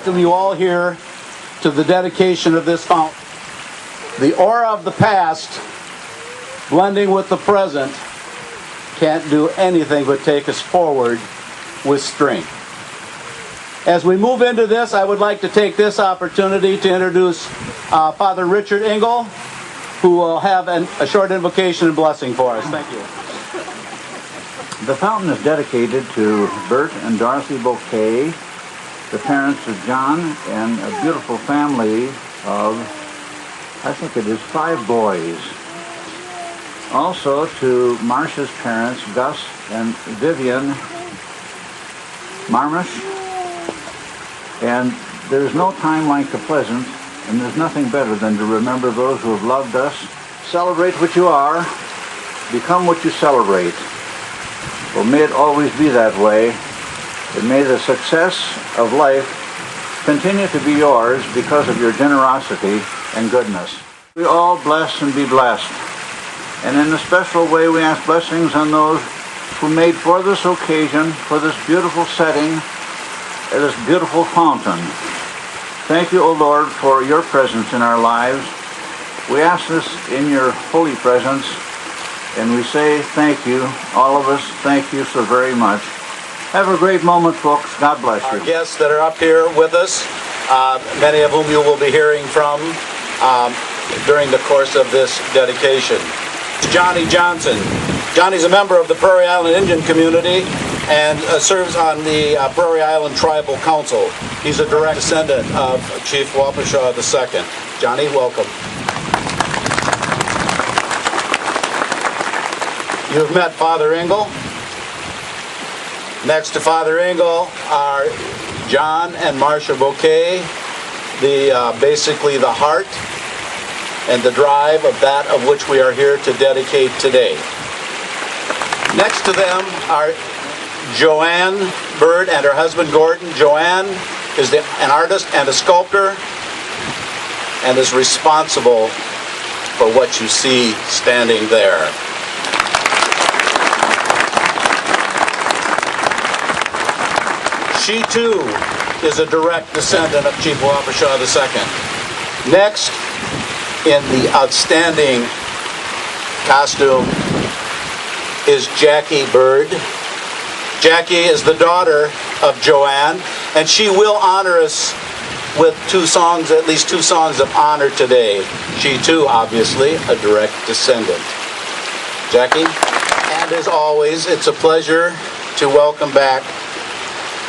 welcome you all here to the dedication of this fountain. The aura of the past, blending with the present, can't do anything but take us forward with strength. As we move into this, I would like to take this opportunity to introduce Father Richard Engel, who will have a short invocation and blessing for us. Thank you. The fountain is dedicated to Bert and Dorothy Bouquet, the parents of John, and a beautiful family of, I think it is 5 boys. Also to Marcia's parents, Gus and Vivian Marmish. And there's no time like the present, and there's nothing better than to remember those who have loved us. Celebrate what you are, become what you celebrate. Well, may it always be that way, and may the success of life continue to be yours because of your generosity and goodness. We all bless and be blessed. And in a special way, we ask blessings on those who made for this occasion, for this beautiful setting, this beautiful fountain. Thank you, O Lord, for your presence in our lives. We ask this in your holy presence, and we say thank you, all of us, thank you so very much. Have a great moment, folks. God bless you. Our guests that are up here with us, many of whom you will be hearing from during the course of this dedication. Johnny Johnson. Johnny's a member of the Prairie Island Indian community and serves on the Prairie Island Tribal Council. He's a direct descendant of Cheif Wapahasha II. Johnny, welcome. You've met Father Engel. Next to Father Engel are John and Marcia Bouquet, basically the heart and the drive of that of which we are here to dedicate today. Next to them are Joanne Bird and her husband Gordon. Joanne is an artist and a sculptor and is responsible for what you see standing there. She too is a direct descendant of Cheif Wapahasha II. Next, in the outstanding costume, is Jackie Bird. Jackie is the daughter of Joanne, and she will honor us with 2 songs, at least 2 songs of honor today. She too, obviously, a direct descendant. Jackie? And as always, it's a pleasure to welcome back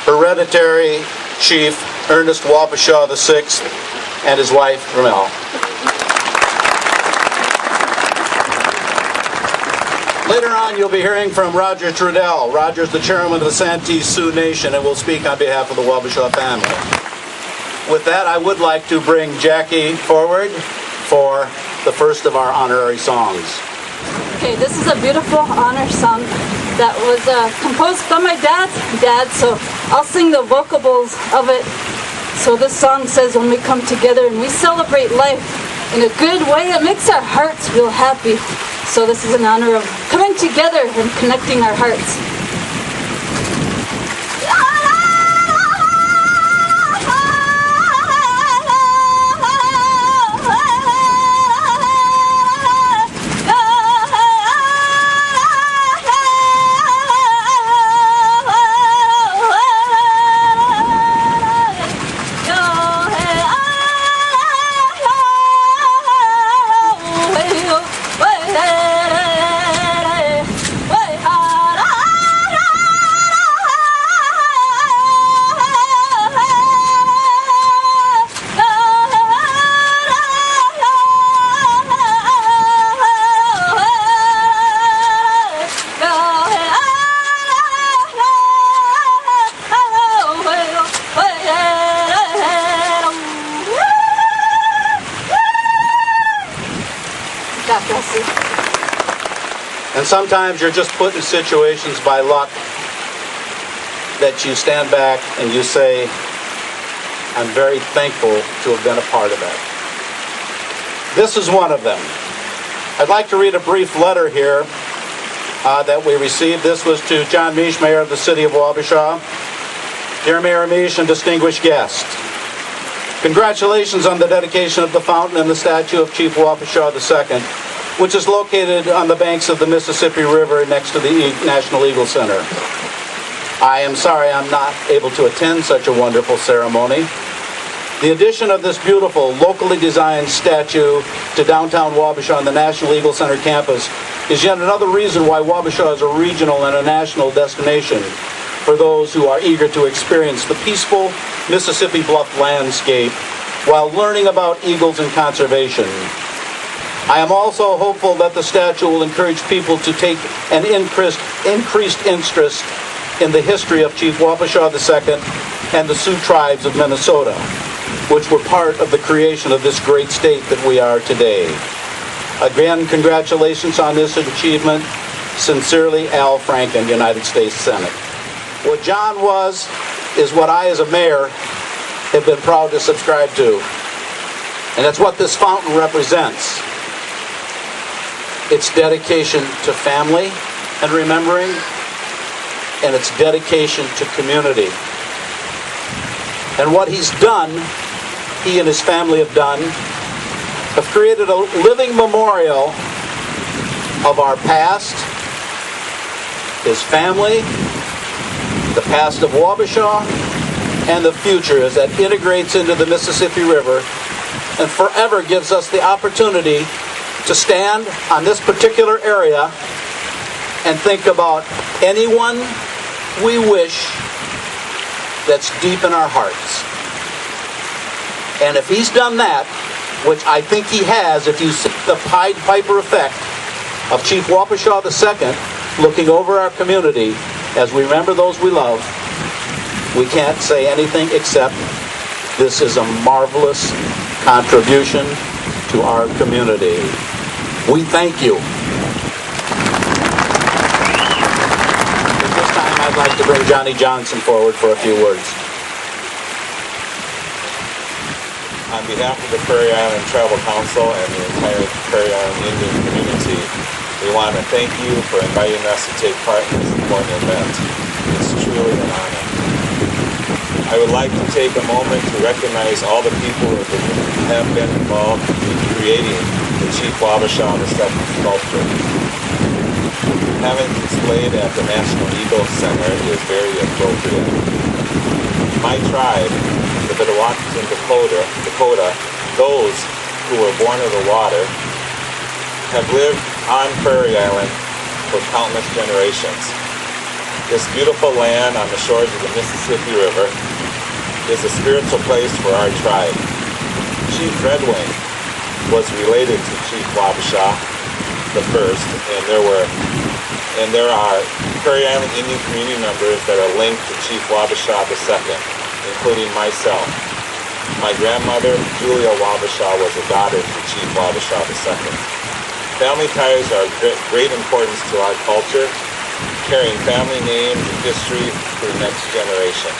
Hereditary Chief Ernest Wapahasha VI and his wife, Ramel. Later on, you'll be hearing from Roger Trudell. Roger's the chairman of the Santee Sioux Nation and will speak on behalf of the Wapahasha family. With that, I would like to bring Jackie forward for the first of our honorary songs. Okay, this is a beautiful honor song that was composed by my dad, so I'll sing the vocables of it. So this song says, when we come together and we celebrate life in a good way, it makes our hearts feel happy. So this is in honor of coming together and connecting our hearts. And sometimes you're just put in situations by luck that you stand back and you say, I'm very thankful to have been a part of it. This is one of them. I'd like to read a brief letter here that we received. This was to John Meesh, Mayor of the City of Wapahasha. Dear Mayor Meesh and distinguished guests, Congratulations on the dedication of the fountain and the statue of Cheif Wapahasha II, which is located on the banks of the Mississippi River next to the National Eagle Center. I am sorry I'm not able to attend such a wonderful ceremony. The addition of this beautiful, locally designed statue to downtown Wabasha on the National Eagle Center campus is yet another reason why Wabasha is a regional and a national destination for those who are eager to experience the peaceful Mississippi Bluff landscape while learning about eagles and conservation. I am also hopeful that the statue will encourage people to take an increased interest in the history of Cheif Wapahasha II and the Sioux tribes of Minnesota, which were part of the creation of this great state that we are today. Again, congratulations on this achievement. Sincerely, Al Franken, United States Senate. What John was is what I, as a mayor, have been proud to subscribe to. And that's what this fountain represents. Its dedication to family and remembering, and its dedication to community. And what he's done, he and his family have done, have created a living memorial of our past, his family, the past of Wabasha, and the future as that integrates into the Mississippi River and forever gives us the opportunity to stand on this particular area and think about anyone we wish that's deep in our hearts. And if he's done that, which I think he has, if you see the Pied Piper effect of Cheif Wapahasha II looking over our community as we remember those we love, we can't say anything except this is a marvelous contribution to our community. We thank you. At this time, I'd like to bring Johnny Johnson forward for a few words. On behalf of the Prairie Island Tribal Council and the entire Prairie Island Indian community, we want to thank you for inviting us to take part in this important event. It's truly an honor. I would like to take a moment to recognize all the people who have been involved in creating the Cheif Wapahasha II sculpture. Having it displayed at the National Eagle Center is very appropriate. My tribe, the Washington Dakota, those who were born of the water, have lived on Prairie Island for countless generations. This beautiful land on the shores of the Mississippi River is a spiritual place for our tribe. Chief Redwing was related to Cheif Wapahasha the first, and there are Prairie Island Indian community members that are linked to Cheif Wapahasha II, including myself. My grandmother, Julia Wapahasha, was a daughter to Cheif Wapahasha II. Family ties are of great importance to our culture, carrying family names and history to the next generation.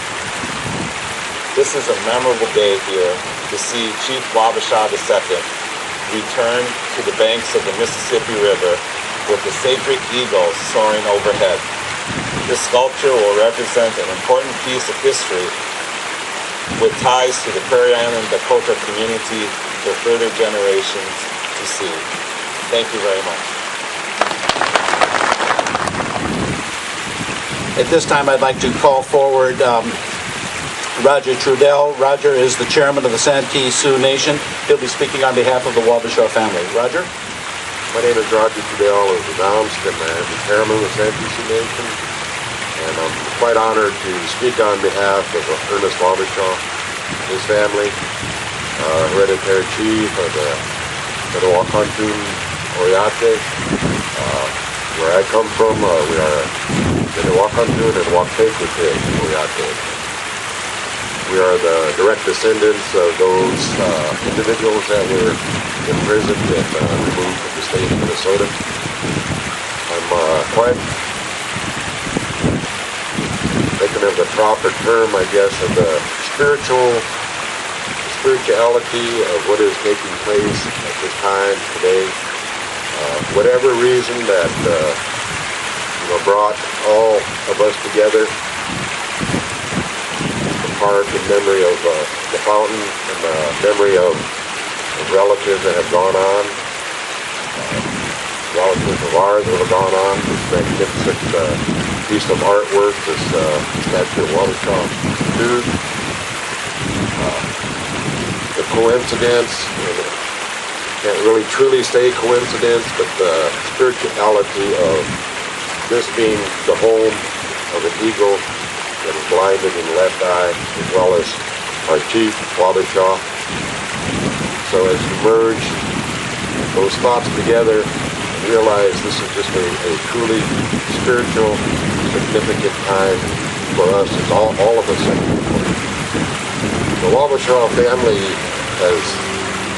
This is a memorable day here to see Cheif Wapahasha II return to the banks of the Mississippi River with the sacred eagle soaring overhead. This sculpture will represent an important piece of history with ties to the Prairie Island Dakota community for further generations to see. Thank you very much. At this time, I'd like to call forward Roger Trudell. Roger is the chairman of the Santee Sioux Nation. He'll be speaking on behalf of the Wapahasha family. Roger? My name is Roger Trudell of the Downston. I'm the chairman of the Santee Sioux Nation, and I'm quite honored to speak on behalf of Ernest Wapahasha, his family, hereditary chief of the Wakantoon Oyate. Where I come from, we are the Wakantoon and Wapekute Oyate. We are the direct descendants of those individuals that were imprisoned and removed from the state of Minnesota. I'm quite thinking of the proper term, I guess, of the spirituality of what is taking place at this time today. Whatever reason that brought all of us together, heart in memory of the fountain and the memory of relatives that have gone on, relatives of ours that have gone on. This magnificent piece of artwork, this statue of Wapahasha dude. The coincidence, and it can't really truly say coincidence, but the spirituality of this being the home of an eagle that is blinded in the left eye, as well as our Cheif Wapahasha. So as you merge those thoughts together, realize this is just a truly spiritual, significant time for us, as all of us. The Wapahasha family has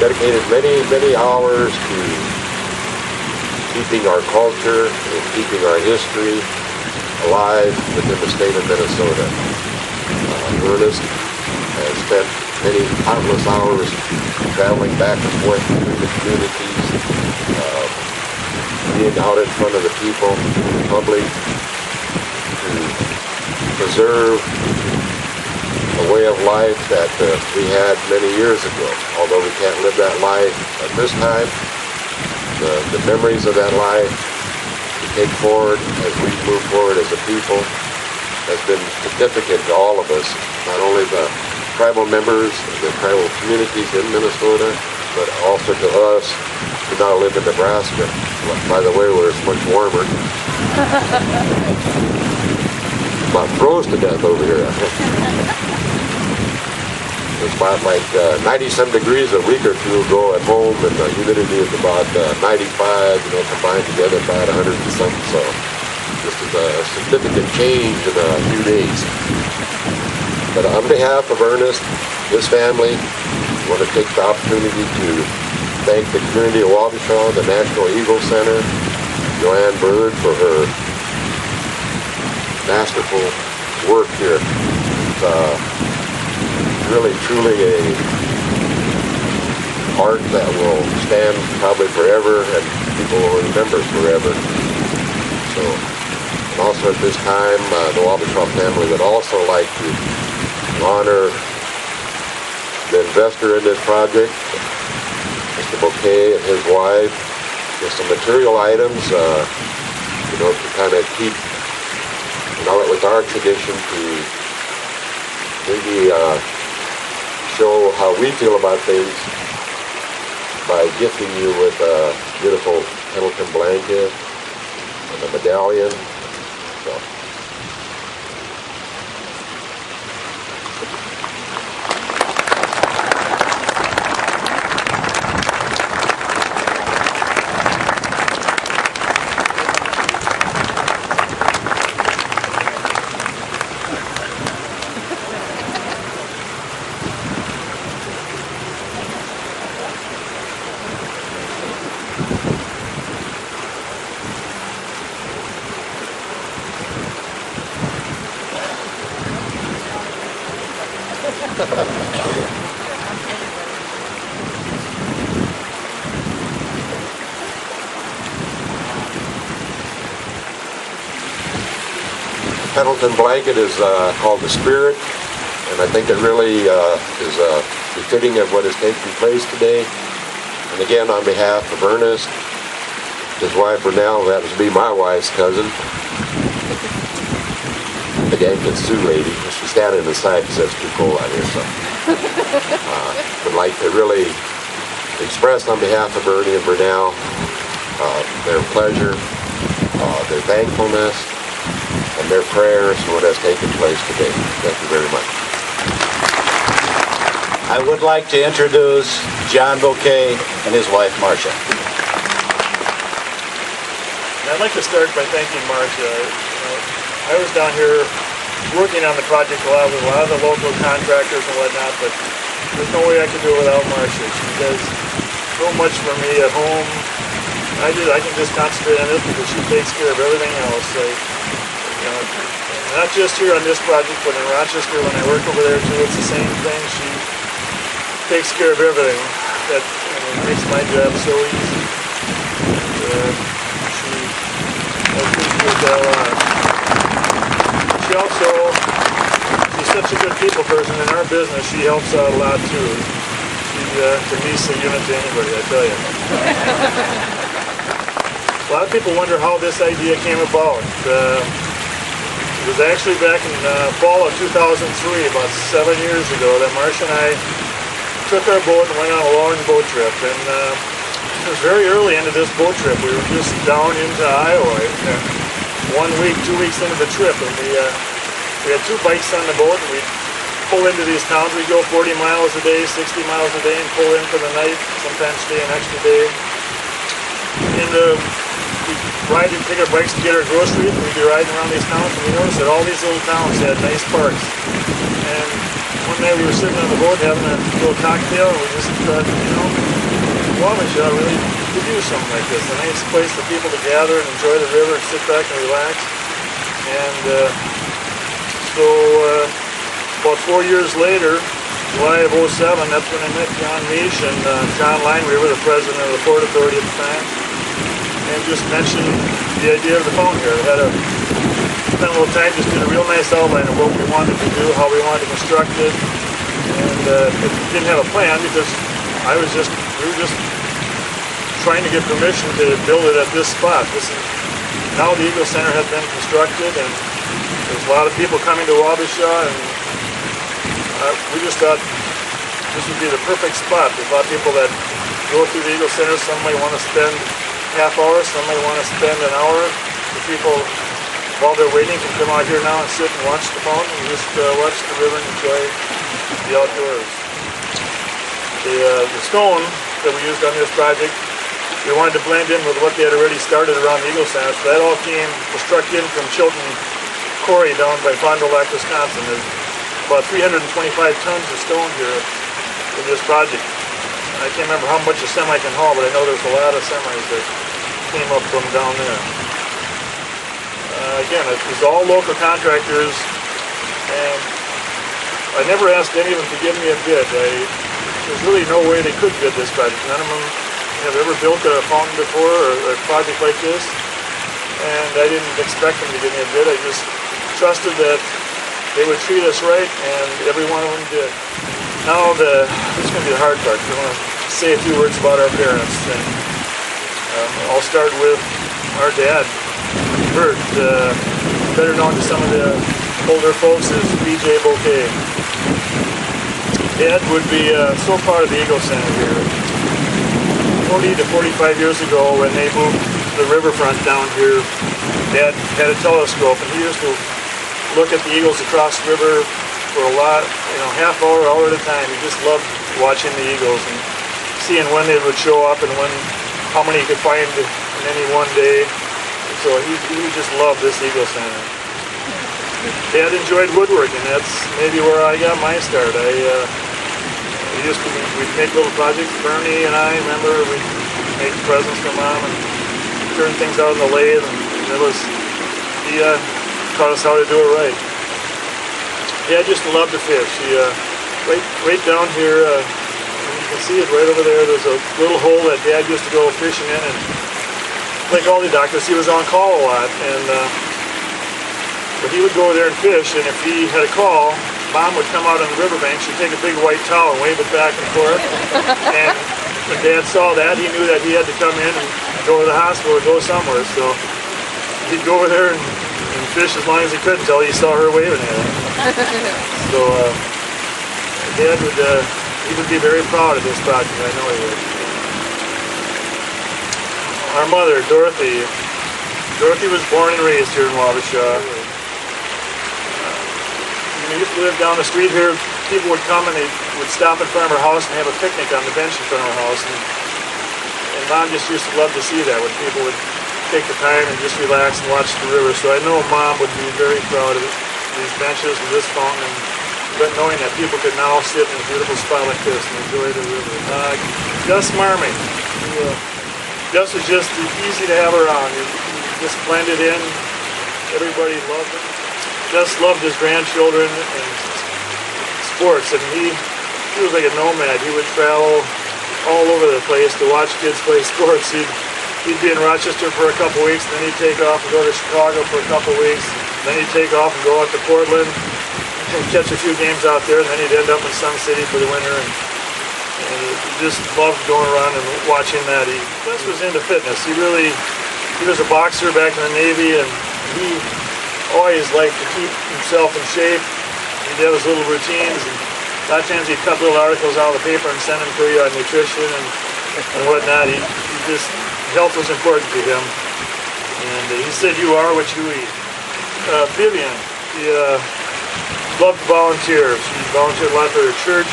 dedicated many, many hours to keeping our culture and keeping our history alive within the state of Minnesota. Ernest has spent many countless hours traveling back and forth between the communities, being out in front of the people, the public, to preserve a way of life that we had many years ago. Although we can't live that life at this time, the memories of that life to take forward as we move forward as a people has been significant to all of us, not only the tribal members and the tribal communities in Minnesota, but also to us who now live in Nebraska, by the way, where it's much warmer. About froze to death over here. It's about like 90-some degrees a week or two ago at home, and the humidity is about 95, combined together about 100 and something. So this is a significant change in a few days. But on behalf of Ernest, his family, I want to take the opportunity to thank the community of Wapahasha, the National Eagle Center, Joanne for her masterful work here. It's really, truly a art that will stand probably forever, and people will remember forever. So, and also at this time, the Wapahasha family would also like to honor the investor in this project, Mr. Bouquet and his wife, with some material items, to kind of keep, it was our tradition to maybe show how we feel about things by gifting you with a beautiful Pendleton blanket and a medallion. So. Pendleton blanket is called the Spirit, and I think it really is befitting of what is taking place today. And again, on behalf of Ernest, his wife Renelle, who happens to be my wife's cousin, the Yankton Sioux lady, she's standing inside because it's too cold out here, so would like to really express on behalf of Ernie and Renelle their pleasure, their thankfulness, and their prayers for what has taken place today. Thank you very much. I would like to introduce John Bouquet and his wife, Marcia. I'd like to start by thanking Marcia. I was down here working on the project a lot with a lot of the local contractors and whatnot, but there's no way I could do it without Marcia. She does so much for me at home. I can just concentrate on this because she takes care of everything else. Not just here on this project, but in Rochester when I work over there too, it's the same thing. She takes care of everything. That makes my job so easy. I appreciate that a lot. She such a good people person in our business, she helps out a lot too. She's a niece of unit to anybody, I tell you. A lot of people wonder how this idea came about. It was actually back in fall of 2003, about 7 years ago, that Marcia and I took our boat and went on a long boat trip. And it was very early into this boat trip. We were just down into Iowa. 1 week, 2 weeks into the trip, and we had 2 bikes on the boat, and we'd pull into these towns. We'd go 40 miles a day, 60 miles a day, and pull in for the night, sometimes stay an extra day. And we'd ride and take our bikes to get our groceries, and we'd be riding around these towns, and we noticed that all these little towns had nice parks. And one night we were sitting on the boat having a little cocktail, and we just thought, you know, Wapahasha really could do something like this. A nice place for people to gather and enjoy the river and sit back and relax. And so about 4 years later, July of 07, that's when I met John Meesh and John Lineweaver, the president of the Port Authority at the time, and just mentioned the idea of the fountain here. I spent a little time, just did a real nice outline of what we wanted to do, how we wanted to construct it, and it didn't have a plan because we were just trying to get permission to build it at this spot. Now the Eagle Center has been constructed, and there's a lot of people coming to Wapahasha, and we just thought this would be the perfect spot. There's a lot of people that go through the Eagle Center. Some might want to spend half hour, some might want to spend an hour. The people, while they're waiting, can come out here now and sit and watch the fountain and just watch the river and enjoy the outdoors. The stone that we used on this project, we wanted to blend in with what they had already started around the Eagle Center. So that all was struck in from Chilton Quarry down by Fond du Lac, Wisconsin. There's about 325 tons of stone here in this project. I can't remember how much a semi can haul, but I know there's a lot of semis that came up from down there. Again, it was all local contractors, and I never asked any of them to give me a bid. There's really no way they could bid this project. None of them have ever built a fountain before or a project like this, and I didn't expect them to give me a bid. I just trusted that they would treat us right, and every one of them did. Now this is going to be the hard part. I want to say a few words about our parents, and I'll start with our dad, Bert, better known to some of the older folks as B.J. Bouquet. Dad would be so proud of the Eagle Center here. 40 to 45 years ago, when they moved the riverfront down here, Dad had a telescope, and he used to look at the eagles across the river for a lot, half hour at a time. He just loved watching the eagles and seeing when they would show up and how many he could find in any one day. So he just loved this Eagle Center. Dad enjoyed woodworking. That's maybe where I got my start. We'd make little projects. Bernie and I, remember, we'd make presents for Mom and turn things out on the lathe. And he taught us how to do it right. Dad just loved to fish. Right down here, you can see it right over there. There's a little hole that Dad used to go fishing in, and like all the doctors, he was on call a lot. But he would go there and fish, and if he had a call, Mom would come out on the riverbank. She'd take a big white towel and wave it back and forth. And when Dad saw that, he knew that he had to come in and go to the hospital or go somewhere. So he'd go over there and fish as long as he could until he saw her waving at him. So Dad would be very proud of this project. I know he would. Our mother, Dorothy. Dorothy was born and raised here in Wapahasha. We used to live down the street here. People would come and they would stop in front of our house and have a picnic on the bench in front of our house. And Mom just used to love to see that, when people would take the time and just relax and watch the river. So I know Mom would be very proud of these benches and this fountain, but knowing that people could now sit in a beautiful spot like this and enjoy the river. Gus Marming. Gus was just easy to have around. He just blended in. Everybody loved him. Gus loved his grandchildren and sports, and he was like a nomad. He would travel all over the place to watch kids play sports. He'd be in Rochester for a couple weeks, and then he'd take off and go to Chicago for a couple weeks. Then he'd take off and go out to Portland. catch a few games out there, and then he'd end up in Sun City for the winter. And he just loved going around and watching that. He was into fitness. He was a boxer back in the Navy, and he always liked to keep himself in shape. He'd have his little routines, and a lot of times he'd cut little articles out of the paper and send them to you on nutrition and whatnot. He just, health was important to him. And he said, "You are what you eat." Vivian, she loved to volunteer. She volunteered a lot for her church,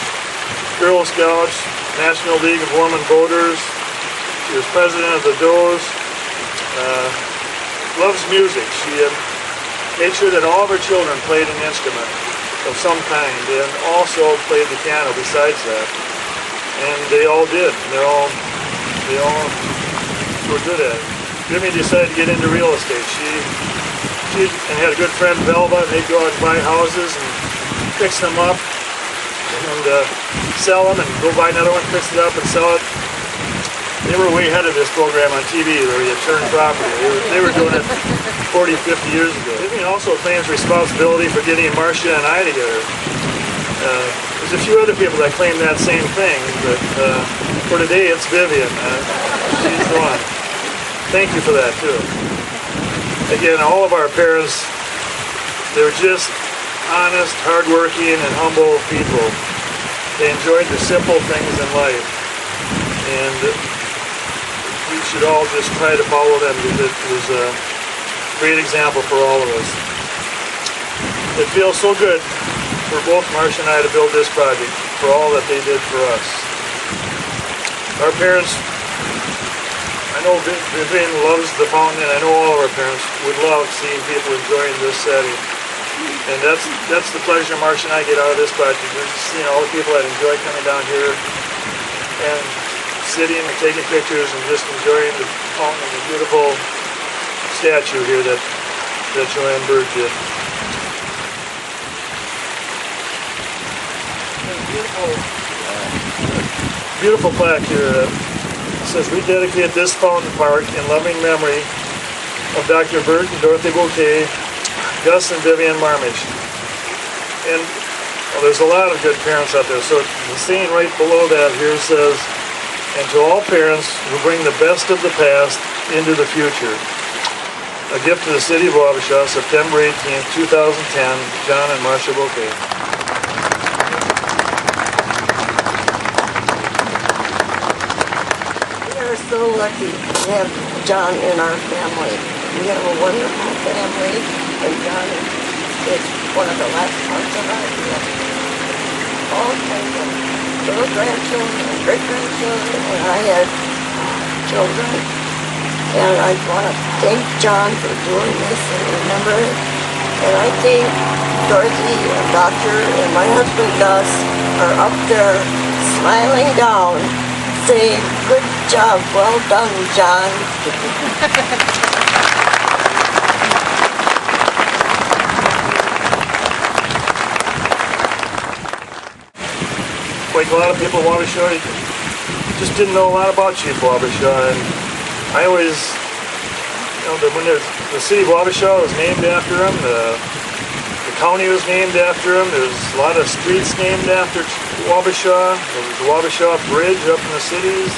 Girl Scouts, National League of Women Voters. She was president of the Does. Loves music. She made sure that all of her children played an instrument of some kind, and also played the piano besides that. And they all did. They all were good at it. Vivian decided to get into real estate. She had a good friend, Velva, and they'd go out and buy houses and fix them up and sell them, and go buy another one, fix it up and sell it. They were way ahead of this program on TV where you turn property. They were doing it 40, 50 years ago. Vivian also claims responsibility for getting Marcia and I together. There's a few other people that claim that same thing, but for today it's Vivian. She's the one. Thank you for that too. Again, all of our parents, they're just honest, hardworking, and humble people. They enjoyed the simple things in life, and we should all just try to follow them, because it was a great example for all of us. It feels so good for both Marcia and I to build this project, for all that they did for us. Our parents, I know Vivian loves the fountain, and I know all of our parents would love seeing people enjoying this setting. And that's the pleasure Marcia and I get out of this project. We're just seeing all the people that enjoy coming down here and sitting and taking pictures and just enjoying the fountain and the beautiful statue here that Joanne Bird did. Beautiful plaque here that says, "We dedicate this fountain park in loving memory of Dr. Bert and Dorothy Bouquet, Gus and Vivian Marmage." And well, there's a lot of good parents out there. So the saying right below that here says, "And to all parents who bring the best of the past into the future." A gift to the City of Wapahasha, September 18th, 2010, John and Marcia Bouquet. So lucky to have John in our family. We have a wonderful family, and John is one of the last parts of our family. All kinds of little grandchildren and great-grandchildren, and I had children. And I want to thank John for doing this and remember it. And I think Dorothy and Doctor and my husband Gus are up there smiling down, saying, "Good job, well done, John." Like a lot of people in Wapahasha, just didn't know a lot about Cheif Wapahasha, and I always, when the City of Wapahasha was named after him, the county was named after him. There's a lot of streets named after Wapahasha. There was the Wapahasha Bridge up in the cities.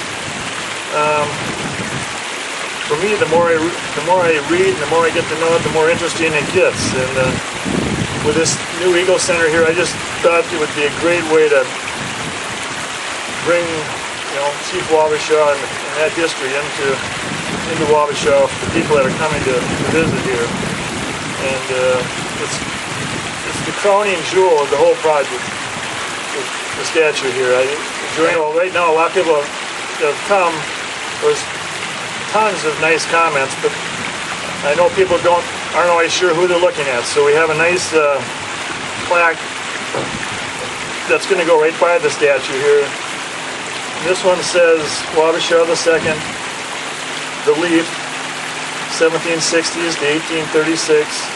For me, the more I read and the more I get to know it, the more interesting it gets. And with this new Eagle Center here, I just thought it would be a great way to bring, Cheif Wapahasha and that history into Wapahasha for the people that are coming to visit here. And it's the crowning jewel of the whole project, the statue here. Right now, a lot of people have come. There's tons of nice comments, but I know people aren't always sure who they're looking at. So we have a nice plaque that's going to go right by the statue here. This one says Wapahasha II, the Leaf, 1760s to 1836.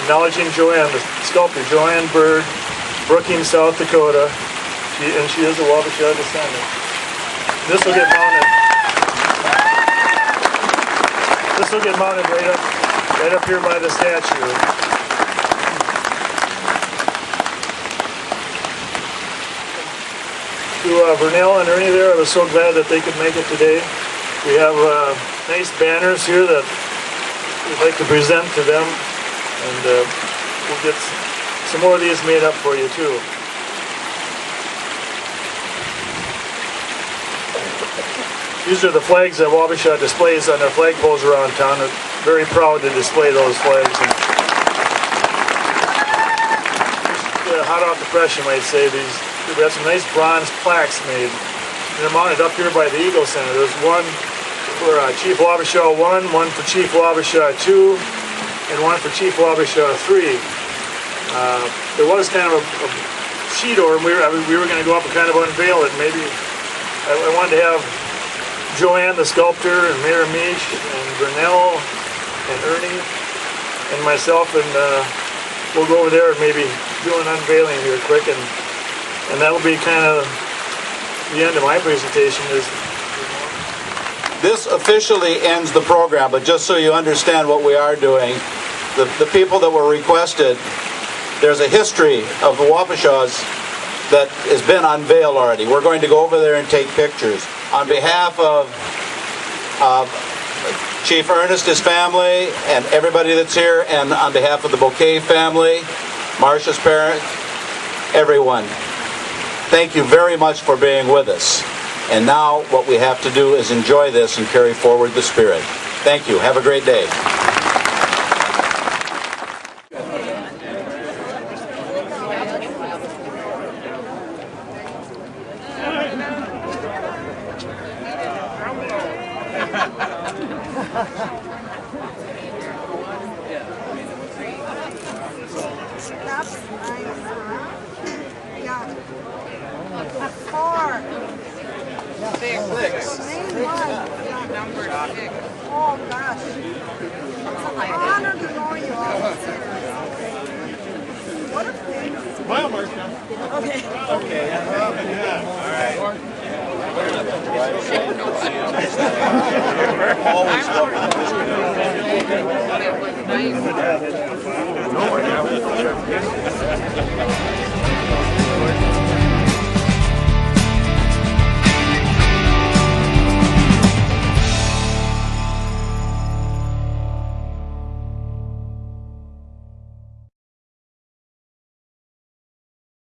Acknowledging Joanne, the sculptor, Joanne Bird, Brookings, South Dakota, and she is a Wapahasha descendant. This will get mounted right up here by the statue. to Vernell and Ernie there. I was so glad that they could make it today. We have nice banners here that we'd like to present to them, and we'll get some more of these made up for you too. These are the flags that Wapahsha displays on their flagpoles around town. They're very proud to display those flags. And hot off the press, you might say. We have some nice bronze plaques made. They're mounted up here by the Eagle Center. There's one for Cheif Wapahasha 1, one for Cheif Wapahasha 2, and one for Cheif Wapahasha 3. There was kind of a sheet over, and we were going to go up and kind of unveil it. Maybe I wanted to have Joanne, the sculptor, and Mayor Mish, and Vernell, and Ernie, and myself, and we'll go over there and maybe do an unveiling here quick, and that'll be kind of the end of my presentation. This officially ends the program, but just so you understand what we are doing, the people that were requested, there's a history of the Wapahshas that has been unveiled already. We're going to go over there and take pictures. On behalf of Chief Ernest, his family, and everybody that's here, and on behalf of the Bouquet family, Marcia's parents, everyone, thank you very much for being with us. And now what we have to do is enjoy this and carry forward the spirit. Thank you. Have a great day. Oh gosh. It's an honor to know you all. What a thing. Smile, Marcia. Okay. Okay. All right. Always